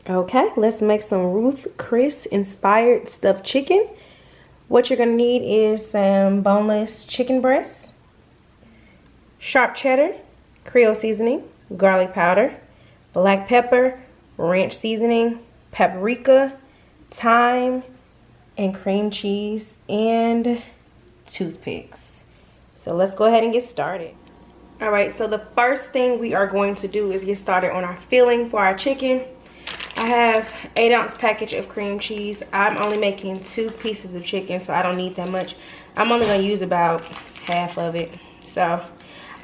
Okay, let's make some Ruth Chris inspired stuffed chicken. What you're gonna need is some boneless chicken breasts, sharp cheddar, Creole seasoning, garlic powder, black pepper, ranch seasoning, paprika, thyme, and cream cheese, and toothpicks. So let's go ahead and get started. All right, so the first thing we are going to do is get started on our filling for our chicken. I have 8-ounce package of cream cheese. I'm only making 2 pieces of chicken, so I don't need that much. I'm only gonna use about half of it. So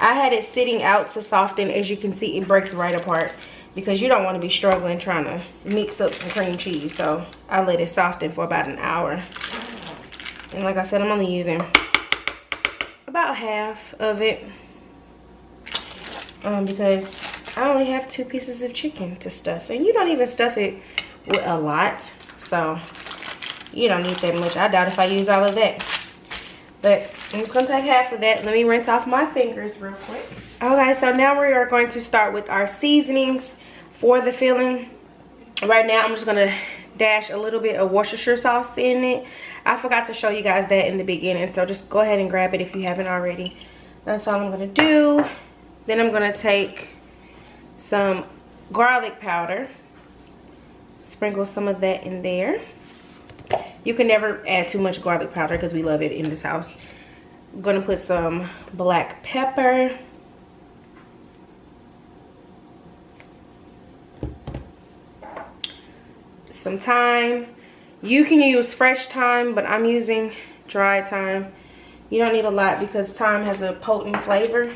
I had it sitting out to soften. As you can see, it breaks right apart because you don't want to be struggling trying to mix up some cream cheese. So I let it soften for about an hour. And like I said, I'm only using about half of it because I only have 2 pieces of chicken to stuff, and you don't even stuff it with a lot, so you don't need that much. I doubt if I use all of that, but I'm just gonna take half of that. Let me rinse off my fingers real quick. Okay, so now we are going to start with our seasonings for the filling. Right now I'm just gonna dash a little bit of Worcestershire sauce in it. I forgot to show you guys that in the beginning, so just go ahead and grab it if you haven't already. That's all I'm gonna do. Then I'm gonna take some garlic powder, sprinkle some of that in there. You can never add too much garlic powder because we love it in this house. I'm gonna put some black pepper, some thyme. You can use fresh thyme, but I'm using dry thyme. You don't need a lot because thyme has a potent flavor.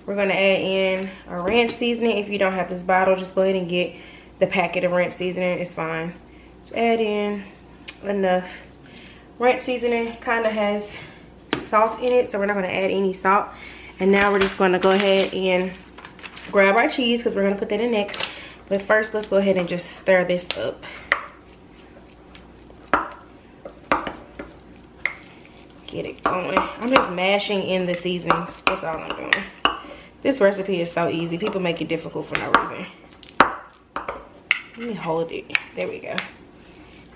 We're gonna add in our ranch seasoning. If you don't have this bottle, just go ahead and get the packet of ranch seasoning. It's fine. Just add in enough. Ranch seasoning kind of has salt in it, so we're not gonna add any salt. And now we're just gonna go ahead and grab our cheese because we're gonna put that in next. But first, let's go ahead and just stir this up. Get it going. I'm just mashing in the seasonings. That's all I'm doing. This recipe is so easy. People make it difficult for no reason. Let me hold it. There we go.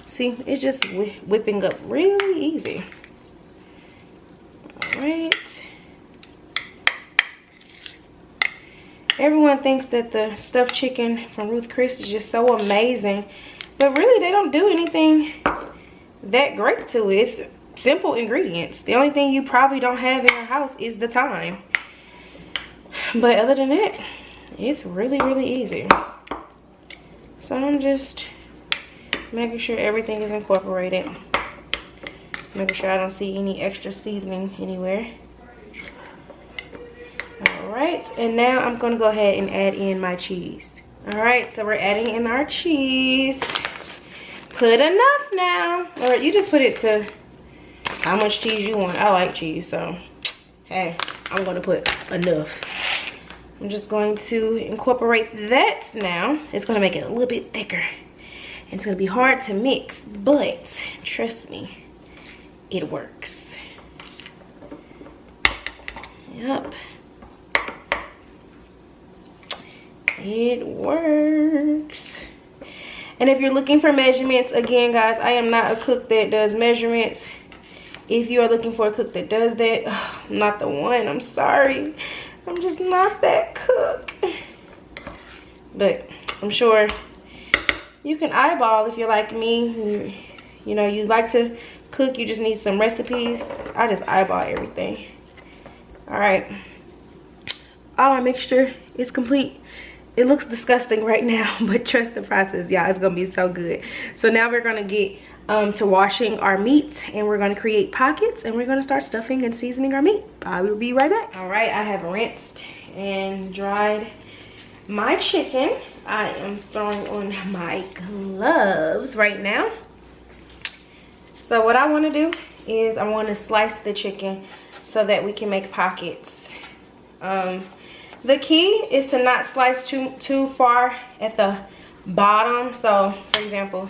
See, it's just whipping up really easy. All right. Everyone thinks that the stuffed chicken from Ruth Chris is just so amazing, but really they don't do anything that great to it. It's simple ingredients. The only thing you probably don't have in your house is the thyme. But other than that, it's really, really easy. So I'm just making sure everything is incorporated. Making sure I don't see any extra seasoning anywhere. Alright, and now I'm going to go ahead and add in my cheese. Alright, so we're adding in our cheese. Put enough now. Alright, you just put it to how much cheese you want. I like cheese, so hey, I'm going to put enough. I'm just going to incorporate that now. It's going to make it a little bit thicker. And it's going to be hard to mix, but trust me, it works. Yep. It works. And if you're looking for measurements, again, guys, I am not a cook that does measurements. If you are looking for a cook that does that, I'm not the one. I'm sorry. I'm just not that cook. But I'm sure you can eyeball if you're like me. You know, you like to cook, you just need some recipes. I just eyeball everything. Alright. All our mixture is complete. It looks disgusting right now, but trust the process, y'all. It's gonna be so good. So now we're gonna get to washing our meat, and we're going to create pockets, and we're going to start stuffing and seasoning our meat. I will be right back. All right, I have rinsed and dried my chicken. I am throwing on my gloves right now. So what I want to do is I want to slice the chicken so that we can make pockets. The key is to not slice too far at the bottom. So for example,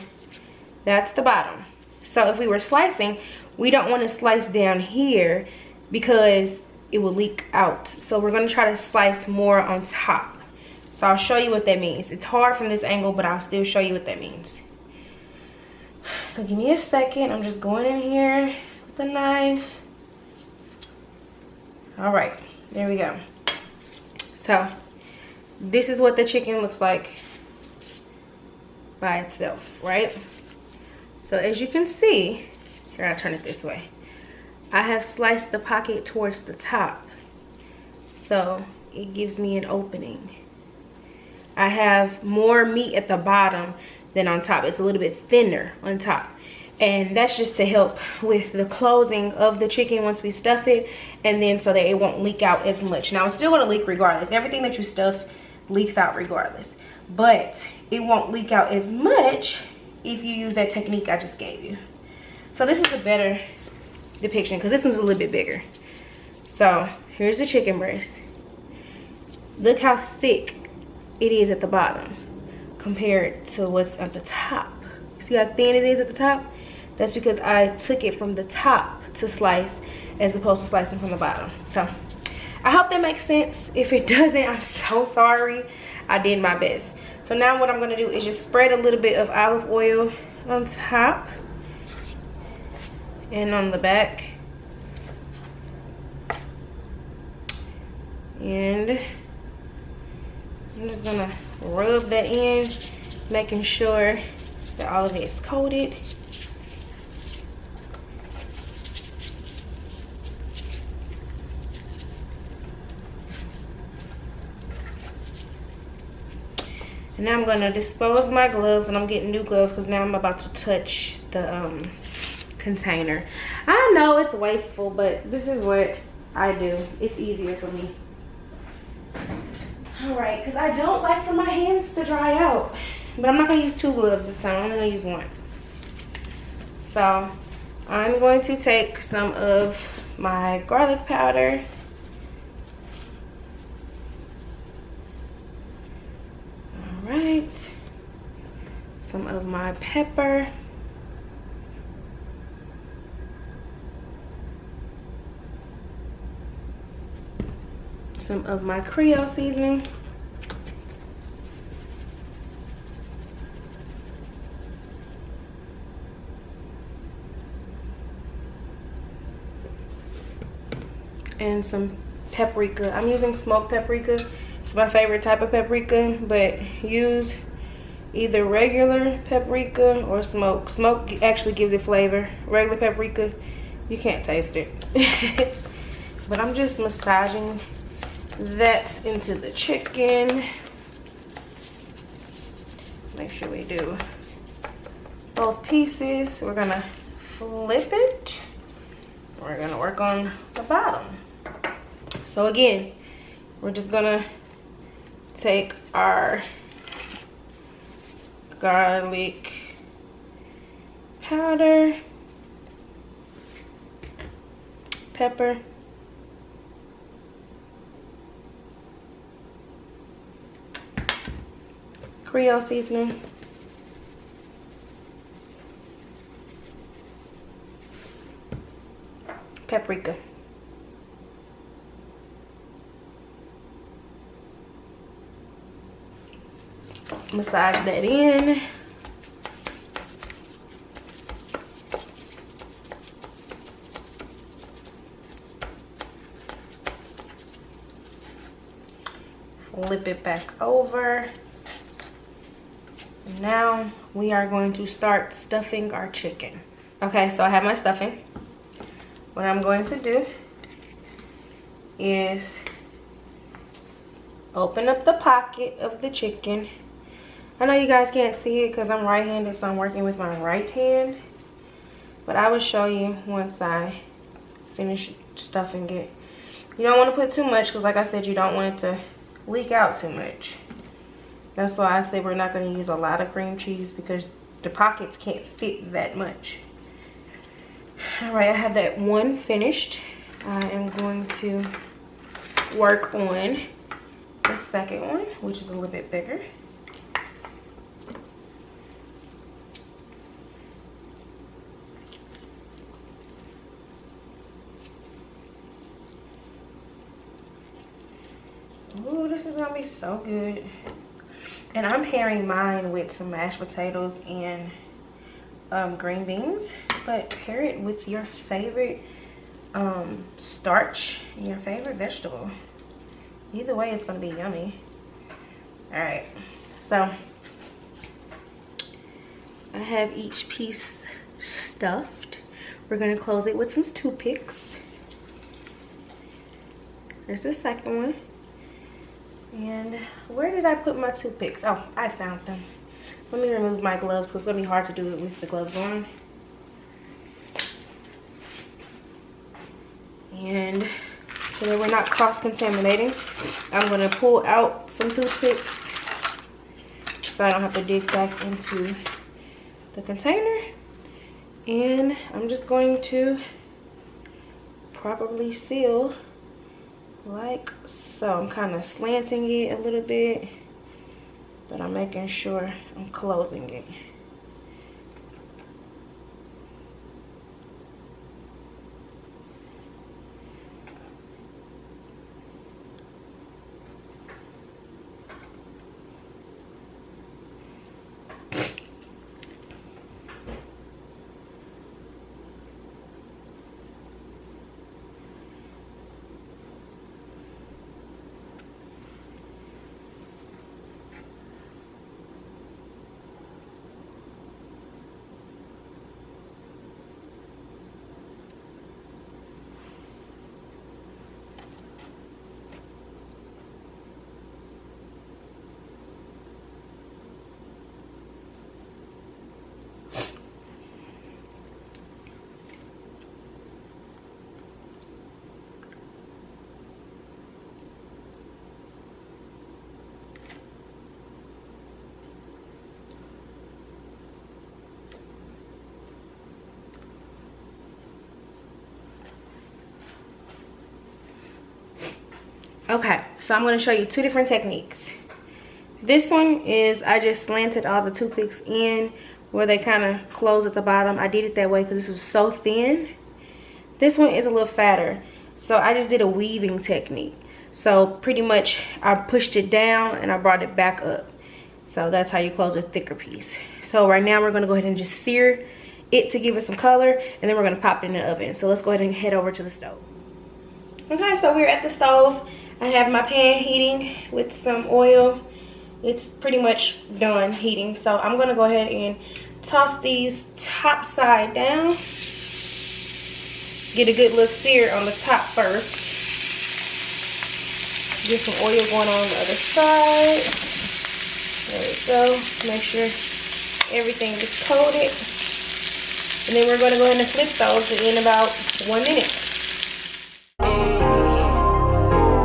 that's the bottom. So if we were slicing, we don't want to slice down here because it will leak out. So we're going to try to slice more on top. So I'll show you what that means. It's hard from this angle, but I'll still show you what that means. So give me a second. I'm just going in here with the knife. All right, there we go. So this is what the chicken looks like by itself, right? So as you can see, here, I'll turn it this way. I have sliced the pocket towards the top, so it gives me an opening. I have more meat at the bottom than on top. It's a little bit thinner on top. And that's just to help with the closing of the chicken once we stuff it, and then so that it won't leak out as much. Now, it's still gonna leak regardless. Everything that you stuff leaks out regardless. But it won't leak out as much if you use that technique I just gave you. So this is a better depiction because this one's a little bit bigger. So here's the chicken breast. Look how thick it is at the bottom compared to what's at the top. See how thin it is at the top? That's because I took it from the top to slice as opposed to slicing from the bottom. So I hope that makes sense. If it doesn't, I'm so sorry. I did my best. So now what I'm gonna do is just spread a little bit of olive oil on top and on the back. And I'm just gonna rub that in, making sure that all of it is coated. And now I'm gonna dispose my gloves, and I'm getting new gloves because now I'm about to touch the container. I know it's wasteful, but this is what I do. It's easier for me. All right, because I don't like for my hands to dry out. But I'm not gonna use 2 gloves this time. I'm only gonna use 1. So I'm going to take some of my garlic powder. All right. Some of my pepper. Some of my Creole seasoning. And some paprika. I'm using smoked paprika. It's my favorite type of paprika, but use either regular paprika or smoke. Smoke actually gives it flavor. Regular paprika, you can't taste it. But I'm just massaging that into the chicken. Make sure we do both pieces. We're gonna flip it. We're gonna work on the bottom. So again, we're just gonna take our garlic powder, pepper, Creole seasoning, paprika. Massage that in. Flip it back over. Now we are going to start stuffing our chicken. Okay, so I have my stuffing. What I'm going to do is open up the pocket of the chicken. I know you guys can't see it because I'm right-handed, so I'm working with my right hand. But I will show you once I finish stuffing it. You don't want to put too much because, like I said, you don't want it to leak out too much. That's why I say we're not going to use a lot of cream cheese because the pockets can't fit that much. Alright, I have that one finished. I am going to work on the second one, which is a little bit bigger. Ooh, Oh, this is gonna be so good. And I'm pairing mine with some mashed potatoes and green beans, but pair it with your favorite starch and your favorite vegetable. Either way, it's gonna be yummy. All right, so I have each piece stuffed. We're gonna close it with some toothpicks. There's the second one. And where did I put my toothpicks? Oh, I found them. Let me remove my gloves because it's gonna be hard to do it with the gloves on. And so that we're not cross-contaminating, I'm gonna pull out some toothpicks so I don't have to dig back into the container. And I'm just going to properly seal like so. I'm kind of slanting it a little bit, but I'm making sure I'm closing it. Okay, so I'm going to show you two different techniques. This one is I just slanted all the toothpicks in where they kind of close at the bottom. I did it that way because this was so thin. This one is a little fatter, so I just did a weaving technique. So pretty much I pushed it down and I brought it back up. So that's how you close a thicker piece. So right now we're going to go ahead and just sear it to give it some color, and then we're going to pop it in the oven. So let's go ahead and head over to the stove. Okay, so we're at the stove. I have my pan heating with some oil. It's pretty much done heating. So I'm gonna go ahead and toss these top side down. Get a good little sear on the top first. Get some oil going on the other side. There we go. Make sure everything is coated. And then we're gonna go ahead and flip those in about 1 minute.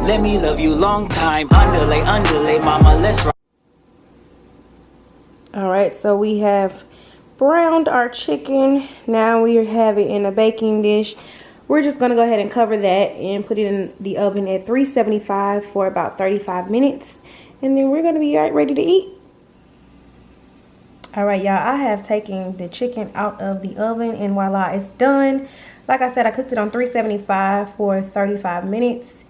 Let me love you long time. Underlay, underlay, mama, let's rock. All right, so we have browned our chicken. Now we have it in a baking dish. We're just gonna go ahead and cover that and put it in the oven at 375 for about 35 minutes. And then we're gonna be ready to eat. All right, y'all, I have taken the chicken out of the oven and voila, it's done. Like I said, I cooked it on 375 for 35 minutes.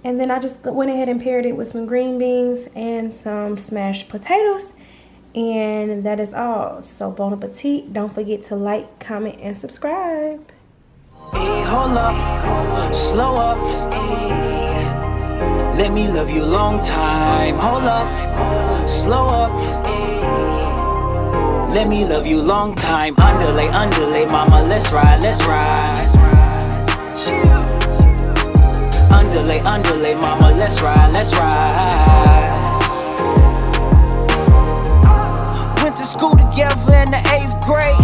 And then I just went ahead and paired it with some green beans and some smashed potatoes. And that is all. So bon appetit. Don't forget to like, comment, and subscribe. Hey, hold up, slow up. Hey, let me love you long time. Hold up, slow up. Hey, let me love you long time. Underlay, underlay, mama, let's ride, let's ride. Underlay, underlay, mama, let's ride, let's ride. Went to school together in the 8th grade.